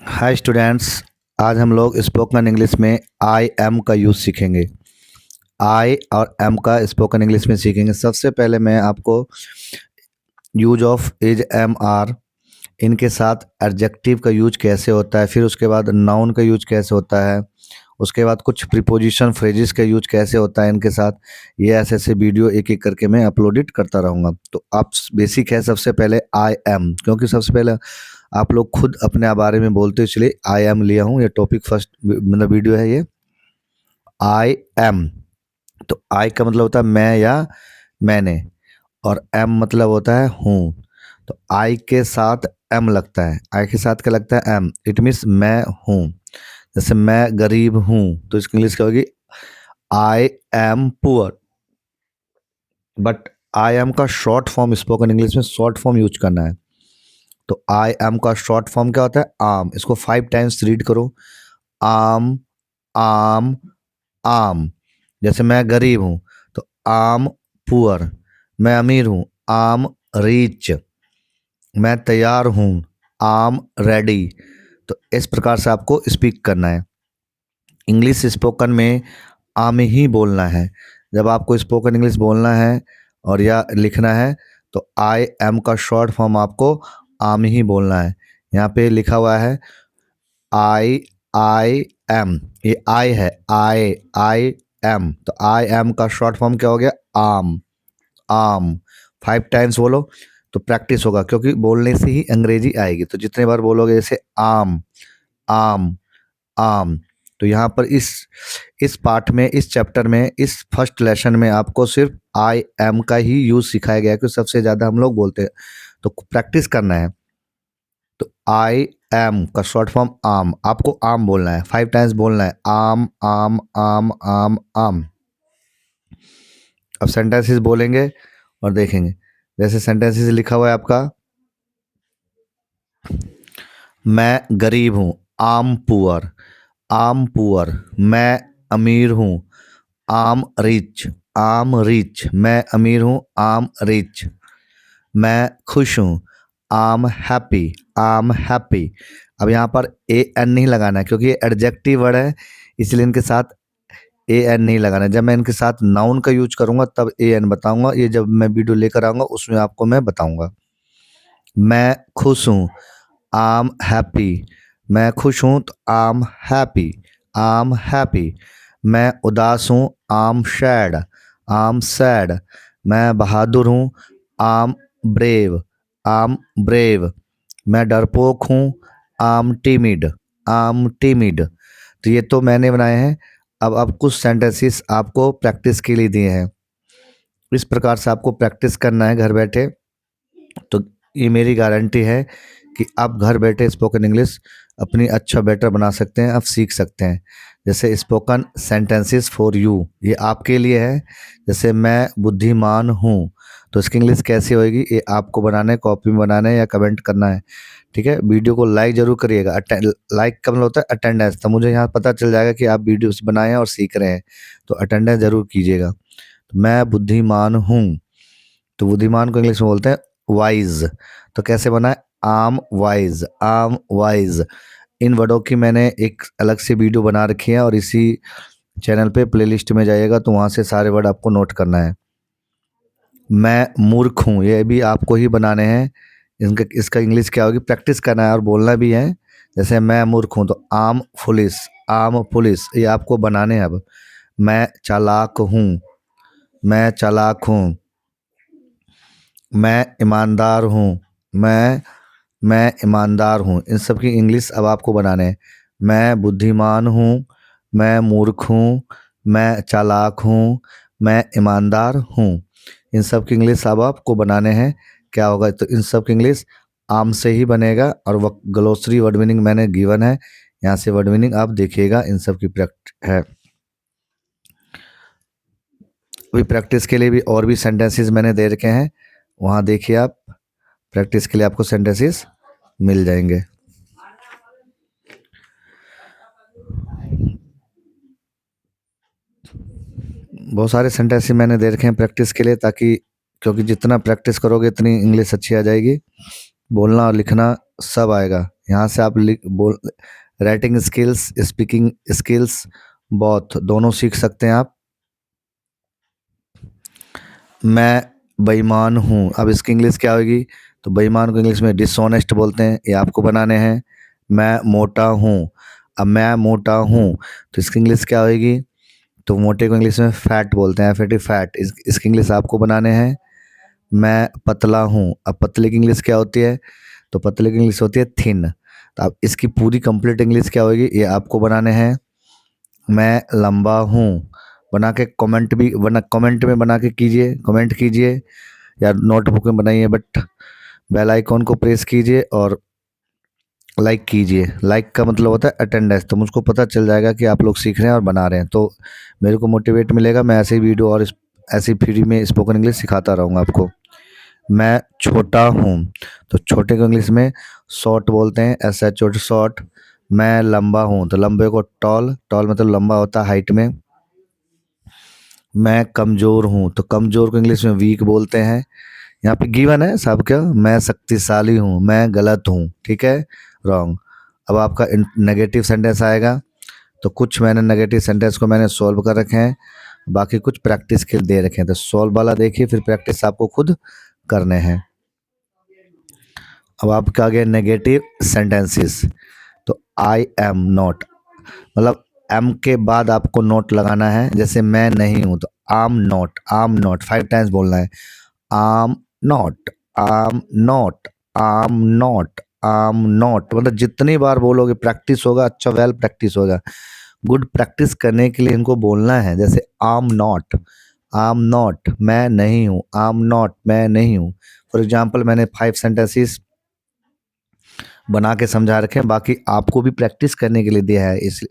Hi students. आज हम लोग स्पोकन इंग्लिश में आई एम का यूज़ सीखेंगे। आई और एम का स्पोकन इंग्लिश में सीखेंगे। सबसे पहले मैं आपको use of is am are, इनके साथ एडजेक्टिव का यूज कैसे होता है, फिर उसके बाद नाउन का यूज कैसे होता है, उसके बाद कुछ प्रीपोजिशन फ्रेजेस का यूज कैसे होता है इनके साथ। ये ऐसे ऐसे वीडियो एक एक करके मैं अपलोडेड करता रहूँगा। तो आप बेसिक है सबसे पहले आई एम, क्योंकि सबसे पहले आप लोग खुद अपने बारे में बोलते हो, इसलिए आई एम लिया हूँ। ये टॉपिक फर्स्ट मतलब वीडियो है ये आई एम। तो आई का मतलब होता है मैं या मैंने, और एम मतलब होता है हूँ। तो आई के साथ एम लगता है। आई के साथ क्या लगता है? एम। इट मीन्स मैं हूँ। जैसे मैं गरीब हूँ तो इसकी इंग्लिश क्या होगी? I am poor. But I am का शॉर्ट फॉर्म स्पोकन इंग्लिश में शॉर्ट फॉर्म यूज करना है। तो आई एम का शॉर्ट फॉर्म क्या होता है? आम। इसको 5 टाइम्स रीड करो। आम, आम, आम। जैसे मैं गरीब हूँ तो आम पुअर। मैं अमीर हूँ, आम रिच। मैं तैयार हूँ, आम रेडी। तो इस प्रकार से आपको स्पीक करना है। इंग्लिश स्पोकन में आम ही बोलना है। जब आपको स्पोकन इंग्लिश बोलना है और या लिखना है तो आई एम का शॉर्ट फॉर्म आपको आम ही बोलना है। यहाँ पे लिखा हुआ है आई एम। ये आई है, आई एम। तो आई एम का शॉर्ट फॉर्म क्या हो गया? आम, आम। 5 टाइम्स बोलो तो प्रैक्टिस होगा, क्योंकि बोलने से ही अंग्रेजी आएगी। तो जितने बार बोलोगे, जैसे आम, आम, आम। तो यहाँ पर इस पार्ट में, इस चैप्टर में, इस फर्स्ट लेसन में आपको सिर्फ आई एम का ही यूज सिखाया गया है, क्योंकि सबसे ज़्यादा हम लोग बोलते हैं। तो प्रैक्टिस करना है। तो आई एम का शॉर्ट फॉर्म आम। आपको आम बोलना है, 5 टाइम्स बोलना है। आम, आम, आम, आम, आम। अब सेंटेंसेस बोलेंगे और देखेंगे। जैसे सेंटेंसेस लिखा हुआ है आपका, मैं गरीब हूँ, आम पुअर, आम पुअर। मैं अमीर हूँ, आम रिच, आम रिच। मैं अमीर हूँ, आम रिच। मैं खुश हूँ, आम हैप्पी, आम हैप्पी। अब यहाँ पर ए एन नहीं लगाना है, क्योंकि ये एडजेक्टिव वर्ड है, इसलिए इनके साथ ए एन नहीं लगाना है। जब मैं इनके साथ नाउन का यूज करूँगा तब ए एन बताऊँगा। ये जब मैं वीडियो लेकर आऊँगा उसमें आपको मैं बताऊँगा। मैं खुश हूँ, आम हैप्पी। मैं खुश हूँ तो आम हैप्पी, आम हैप्पी। मैं उदास हूँ, आम सैड, आम सैड। मैं बहादुर हूँ, आम ब्रेव, आम ब्रेव। मैं डरपोक हूँ, आम टिमिड, आम टिमिड। तो ये तो मैंने बनाए हैं। अब कुछ सेंटेंसेस आपको प्रैक्टिस के लिए दिए हैं। इस प्रकार से आपको प्रैक्टिस करना है घर बैठे। तो ये मेरी गारंटी है कि आप घर बैठे स्पोकन इंग्लिश अपनी अच्छा बेटर बना सकते हैं, आप सीख सकते हैं। जैसे स्पोकन सेंटेंसेस फॉर यू, ये आपके लिए है। जैसे मैं बुद्धिमान हूँ, तो इसकी इंग्लिश कैसी होएगी? ये आपको बनाना है, कॉपी में बनाना है या कमेंट करना है। ठीक है, वीडियो को लाइक जरूर करिएगा। लाइक का मतलब होता है अटेंडेंस। तो मुझे यहाँ पता चल जाएगा कि आप वीडियोस बनाए हैं और सीख रहे हैं। तो अटेंडेंस जरूर कीजिएगा। तो मैं बुद्धिमान हूँ, तो बुद्धिमान को इंग्लिश में बोलते हैं वाइज। तो कैसे बना है? आम वाइज, आम वाइज। इन वर्डों की मैंने एक अलग से वीडियो बना रखी है, और इसी चैनल पे प्लेलिस्ट में जाइएगा तो वहाँ से सारे वर्ड आपको नोट करना है। मैं मूर्ख हूँ, ये भी आपको ही बनाने हैं। इसका इंग्लिश क्या होगी? प्रैक्टिस करना है और बोलना भी है। जैसे मैं मूर्ख हूँ तो आम पुलिस, आम पुलिस। ये आपको बनाने हैं। अब मैं चालाक हूँ, मैं चालाक हूँ। मैं ईमानदार हूँ, मैं ईमानदार हूँ। इन सब की इंग्लिश अब आपको बनाने हैं। मैं बुद्धिमान हूँ, मैं मूर्ख हूँ, मैं चालाक हूँ, मैं ईमानदार हूँ। इन सब की इंग्लिश अब आपको बनाने हैं। क्या होगा? तो इन सब की इंग्लिश आम से ही बनेगा, और वह ग्लोसरी वर्ड मीनिंग मैंने गिवन है, यहाँ से वर्ड मीनिंग आप देखिएगा। इन सब की प्रैक्टिस है। अभी प्रैक्टिस के लिए भी और भी सेंटेंसेस मैंने दे रखे हैं, वहाँ देखिए आप। प्रैक्टिस के लिए आपको सेंटेंसेस मिल जाएंगे। बहुत सारे सेंटेंसेस मैंने दे रखे हैं प्रैक्टिस के लिए, ताकि क्योंकि जितना प्रैक्टिस करोगे इतनी इंग्लिश अच्छी आ जाएगी। बोलना और लिखना सब आएगा। यहाँ से आप लिख बोल writing skills, speaking skills both दोनों सीख सकते हैं आप। मैं बेईमान हूँ, अब इसकी इंग्लिश क्या होगी? तो बेईमान को इंग्लिश में डिसऑनेस्ट बोलते हैं, ये आपको बनाने हैं। मैं मोटा हूँ, अब मैं मोटा हूँ तो इसकी इंग्लिश क्या होगी? तो मोटे को इंग्लिश में फैट बोलते हैं, फैटी फैट, इसकी इंग्लिश आपको बनाने हैं। मैं पतला हूँ, अब पतले की इंग्लिश क्या होती है? तो पतले की इंग्लिश होती है थिन। तो अब इसकी पूरी कंप्लीट इंग्लिश क्या होगी, ये आपको बनाने हैं। मैं लंबा हूँ, बना के कमेंट भी बना, कमेंट में बना के कीजिए, कमेंट कीजिए या नोटबुक में बनाइए, बट बेल आइकॉन को प्रेस कीजिए और लाइक कीजिए। लाइक का मतलब होता है अटेंडेंस, तो मुझको पता चल जाएगा कि आप लोग सीख रहे हैं और बना रहे हैं, तो मेरे को मोटिवेट मिलेगा। मैं ऐसे ही वीडियो और ऐसी फ्री में स्पोकन इंग्लिश सिखाता रहूँगा आपको। मैं छोटा हूँ, तो छोटे को इंग्लिश में शॉर्ट बोलते हैं, SHORT शॉर्ट। मैं लंबा हूँ, तो लंबे को टॉल, टॉल मतलब लंबा होता है हाइट में। मैं कमज़ोर हूँ, तो कमज़ोर को इंग्लिश में वीक बोलते हैं। यहाँ पे गिवन है सब क्या, मैं शक्तिशाली हूँ, मैं गलत हूँ, ठीक है, रॉन्ग। अब आपका नेगेटिव सेंटेंस आएगा, तो कुछ मैंने नेगेटिव सेंटेंस को मैंने सॉल्व कर रखे हैं, बाकी कुछ प्रैक्टिस के दे रखे हैं, तो सॉल्व वाला देखिए, फिर प्रैक्टिस आपको खुद करने हैं। अब आपका आ गया नेगेटिव सेंटेंसेस, तो आई एम नॉट, मतलब एम के बाद आपको नोट लगाना है। जैसे मैं नहीं हूँ, तो आम नॉट, आम नॉट 5 टाइम्स बोलना है। आम नॉट, आम नॉट, आम नॉट, आम नॉट, मतलब जितनी बार बोलोगे प्रैक्टिस होगा, अच्छा वेल प्रैक्टिस होगा। गुड प्रैक्टिस करने के लिए इनको बोलना है। जैसे आम नॉट, आम नॉट, मैं नहीं हूँ, आम नॉट, मैं नहीं हूँ। फॉर एग्जाम्पल मैंने 5 सेंटेंसेस बना के समझा रखे हैं, बाकी आपको भी प्रैक्टिस करने के लिए दिया है, इस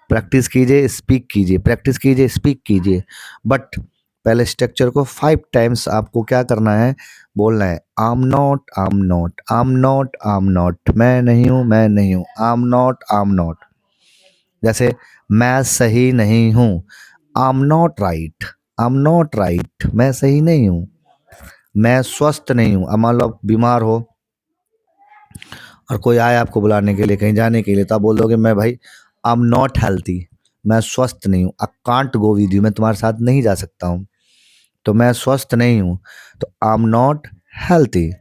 प्रैक्टिस कीजिए, स्पीक कीजिए, प्रैक्टिस कीजिए, स्पीक कीजिए। बट पहले स्ट्रक्चर को 5 टाइम्स आपको क्या करना है, बोलना है। आम नॉट, आम नॉट, आम नॉट, आम नॉट, मैं नहीं हूँ, मैं नहीं हूँ, आम नॉट, आम नॉट। जैसे मैं सही नहीं हूँ, आम नॉट राइट, आम नॉट राइट, मैं सही नहीं हूँ। मैं स्वस्थ नहीं हूँ, अब मान लो आप बीमार हो और कोई आए आपको बुलाने के लिए, कहीं जाने के लिए, तो आप बोल दोगे मैं भाई आई एम नॉट हेल्थी, मैं स्वस्थ नहीं हूँ, I can't go with you, मैं तुम्हारे साथ नहीं जा सकता हूँ, तो मैं स्वस्थ नहीं हूँ, तो आई एम नॉट हेल्थी।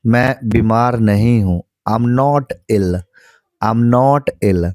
मैं बीमार नहीं हूँ, I am not ill, I am not ill.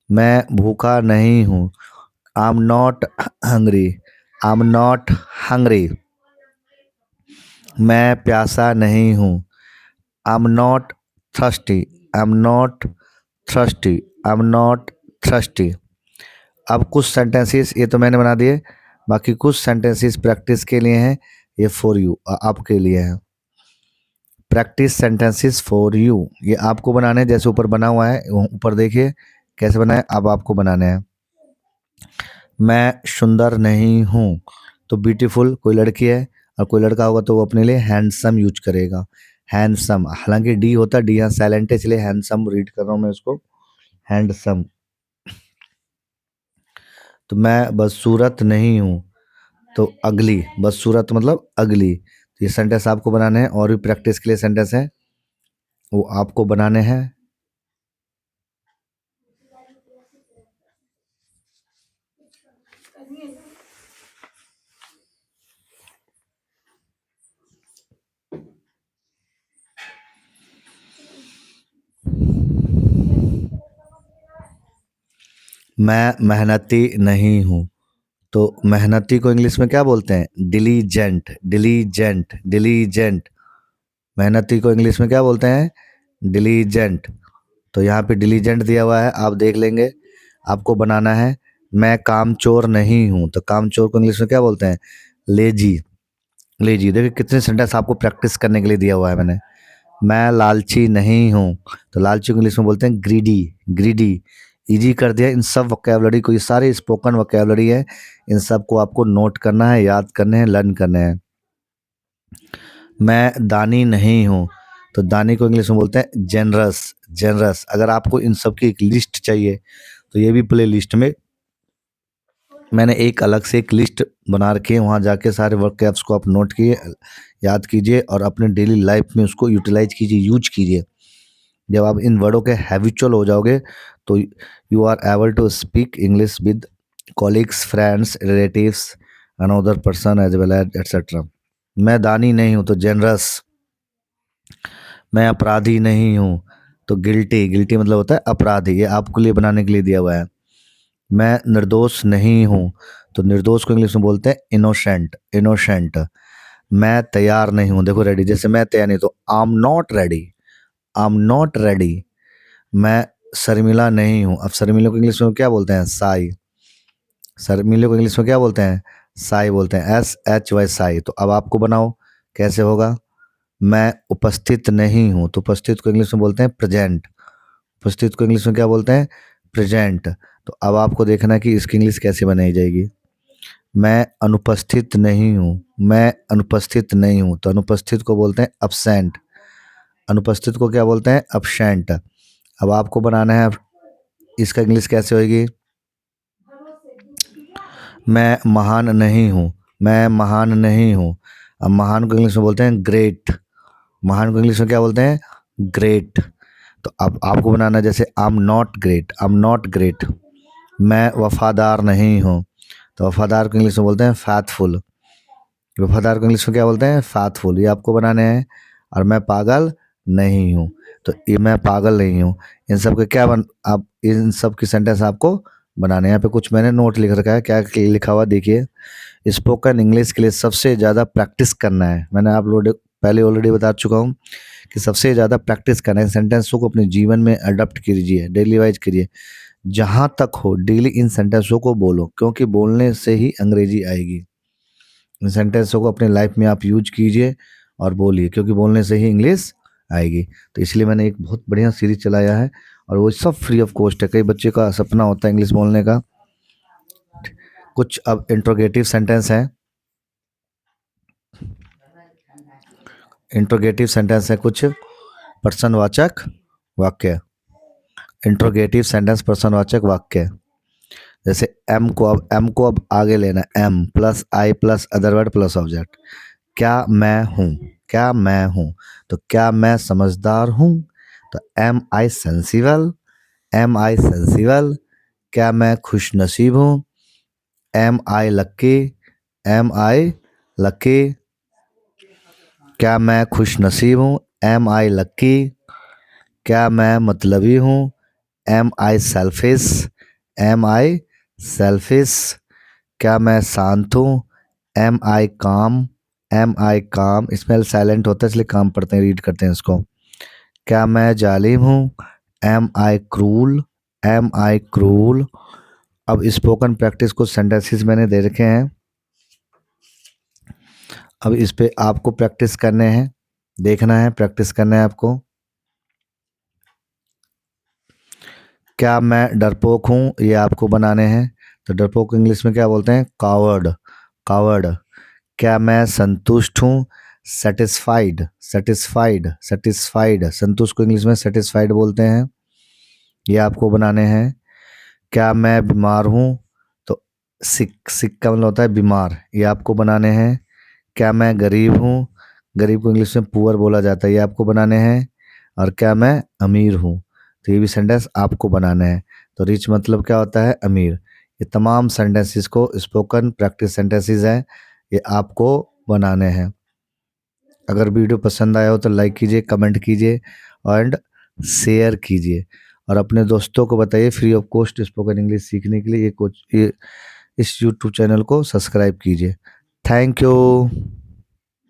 मैं भूखा नहीं हूँ, I am not hungry, I am not hungry. मैं प्यासा नहीं हूँ, I am not thirsty, I am not thirsty, I am not thirsty. अब कुछ सेंटेंसेस ये तो मैंने बना दिए, बाकी कुछ सेंटेंसेस प्रैक्टिस के लिए हैं, ये फॉर यू, आपके लिए है। प्रैक्टिस सेंटेंसेस फॉर यू, ये आपको बनाने हैं, जैसे ऊपर बना हुआ है, ऊपर देखिए कैसे बना है, अब आपको बनाने हैं। मैं सुंदर नहीं हूँ, तो ब्यूटीफुल कोई लड़की है और कोई लड़का होगा तो वो अपने लिए हैंडसम यूज करेगा। हैंडसम, हालांकि डी होता है, डी यहाँ साइलेंट है इसलिए हैंडसम रीड कर रहा हूँ मैं इसको, हैंडसम। तो मैं बदसूरत नहीं हूँ, तो अगली, बदसूरत मतलब अगली। तो ये सेंटेंस आपको बनाने हैं, और भी प्रैक्टिस के लिए सेंटेंस है वो आपको बनाने हैं। मैं मेहनती नहीं हूँ, तो मेहनती को इंग्लिश में क्या बोलते हैं? Diligent, diligent, diligent. मेहनती को इंग्लिश में क्या बोलते हैं? डिलीजेंट। तो यहाँ पे डिलीजेंट दिया हुआ है, आप देख लेंगे, आपको बनाना है। मैं कामचोर नहीं हूँ, तो कामचोर को इंग्लिश में क्या बोलते हैं? Lazy, lazy. देखिए कितने सेंटेंस आपको प्रैक्टिस करने के लिए दिया हुआ है मैंने। मैं लालची नहीं हूँ, तो लालची को इंग्लिश में बोलते हैं ग्रीडी, ग्रीडी। इजी कर दिया इन सब वोकेबलरी को, ये सारे स्पोकन वोकेबलरी है, इन सब को आपको नोट करना है, याद करने हैं, लर्न करने हैं। मैं दानी नहीं हूँ, तो दानी को इंग्लिश में बोलते हैं जेनरस, जेनरस। अगर आपको इन सब की एक लिस्ट चाहिए तो ये भी प्ले लिस्ट में मैंने एक अलग से एक लिस्ट बना रखी है, वहाँ जाके सारे वर्क कैप्स को आप नोट किए, याद कीजिए और अपने डेली लाइफ में उसको यूटिलाइज कीजिए, यूज कीजिए। जब आप इन वर्डों के हैबिचुअल हो जाओगे तो you are able to speak English with colleagues, friends, relatives, another person as well as etcetera. मैं दानी नहीं हूँ तो जेनरस। मैं अपराधी नहीं हूँ तो गिल्टी। गिल्टी मतलब होता है अपराधी, ये आपके लिए बनाने के लिए दिया हुआ है। मैं निर्दोष नहीं हूँ तो निर्दोष को इंग्लिश में बोलते हैं इनोसेंट। इनोसेंट। मैं तैयार नहीं हूँ, देखो रेडी, जैसे मैं तैयार नहीं तो आई am not ready. I am not ready. मैं शर्मिला नहीं हूँ, अब शर्मिला को इंग्लिश में क्या बोलते हैं? साई। शर्मिले को इंग्लिश में क्या बोलते हैं? साई बोलते हैं, SHY साई। तो अब आपको बनाओ कैसे होगा। मैं उपस्थित नहीं हूँ तो उपस्थित को इंग्लिश में बोलते हैं प्रेजेंट। उपस्थित को इंग्लिश में क्या बोलते हैं? प्रेजेंट। तो अब आपको देखना है कि इसकी इंग्लिश कैसे बनाई जाएगी। मैं अनुपस्थित नहीं हूँ। मैं अनुपस्थित नहीं हूँ तो अनुपस्थित को बोलते हैं अब्सेंट। अनुपस्थित को क्या बोलते हैं? अब्सेंट। अब आपको बनाना है इसका इंग्लिश कैसे होगी। मैं महान नहीं हूँ। मैं महान नहीं हूँ। अब महान को इंग्लिश में बोलते हैं ग्रेट। महान को इंग्लिश में क्या बोलते हैं? ग्रेट। तो अब आपको बनाना है जैसे आई am not great. I am not great. मैं वफादार नहीं हूँ तो वफादार को इंग्लिश में बोलते हैं फैथफुल। वफादार को इंग्लिश में क्या बोलते हैं? फैथफुल। ये आपको बनाने हैं। और मैं पागल नहीं हूँ तो ये मैं पागल नहीं हूँ। इन सब के क्या आप इन सब की सेंटेंस आपको बनाने हैं। यहाँ पे कुछ मैंने नोट लिख रखा है, क्या लिखा हुआ देखिए। स्पोकन इंग्लिश के लिए सबसे ज़्यादा प्रैक्टिस करना है। मैंने आप लोग पहले ऑलरेडी बता चुका हूँ कि सबसे ज़्यादा प्रैक्टिस करना है। सेंटेंसों को अपने जीवन में अडॉप्ट कीजिए, डेली वाइज करिए। जहाँ तक हो डेली इन सेंटेंसों को बोलो, क्योंकि बोलने से ही अंग्रेजी आएगी। इन सेंटेंसों को अपने लाइफ में आप यूज कीजिए और बोलिए, क्योंकि बोलने से ही इंग्लिश आएगी। तो इसलिए मैंने एक बहुत बढ़िया सीरीज चलाया है और वो सब फ्री ऑफ कॉस्ट है। कई बच्चे का सपना होता है इंग्लिश बोलने का। कुछ अब इंट्रोगेटिव सेंटेंस हैं। इंट्रोगेटिव सेंटेंस है कुछ प्रश्नवाचक वाक्य। इंट्रोगेटिव सेंटेंस प्रश्नवाचक वाक्य। जैसे एम को अब आगे लेना है। M plus I plus other word plus object. क्या मैं हूँ? क्या मैं हूँ तो क्या मैं समझदार हूँ तो एम आई सेंसिबल। एम आई सेंसिबल। क्या मैं खुश नसीब हूँ? एम आई लक्की। एम आई लक्की। क्या मैं खुश नसीब हूँ? एम आई लक्की। क्या मैं मतलबी हूँ? एम आई सेल्फिश। एम आई सेल्फिश। क्या मैं शांत हूँ? एम आई काम। एम आई काम। इसमें साइलेंट होता है इसलिए काम पढ़ते हैं, रीड करते हैं इसको। क्या मैं जालिम हूँ? एम आई क्रूल। एम आई क्रूल। अब स्पोकन प्रैक्टिस कुछ सेंटेंसेस मैंने दे रखे हैं। अब इस पे आपको प्रैक्टिस करने हैं, देखना है, प्रैक्टिस करना है आपको। क्या मैं डरपोक हूँ, ये आपको बनाने हैं। तो डरपोक इंग्लिश में क्या बोलते हैं? कावर्ड। कावर्ड। क्या मैं संतुष्ट हूँ? सेटिस्फाइड। सेटिस्फाइड। सेटिस्फाइड। संतुष्ट को इंग्लिश में सेटिस्फाइड बोलते हैं, ये आपको बनाने हैं। क्या मैं बीमार हूँ तो सिक। सिक का मतलब होता है बीमार, ये आपको बनाने हैं। क्या मैं गरीब हूँ? गरीब को इंग्लिश में पुअर बोला जाता है, ये आपको बनाने हैं। और क्या मैं अमीर हूँ तो ये भी सेंटेंस आपको बनाना है। तो रिच मतलब क्या होता है? अमीर। ये तमाम सेंटेंसेस को स्पोकन प्रैक्टिस सेंटेंसेस हैं, ये आपको बनाने हैं। अगर वीडियो पसंद आया हो तो लाइक कीजिए, कमेंट कीजिए एंड शेयर कीजिए। और अपने दोस्तों को बताइए free of cost spoken English सीखने के लिए ये इस यूट्यूब चैनल को सब्सक्राइब कीजिए। Thank you.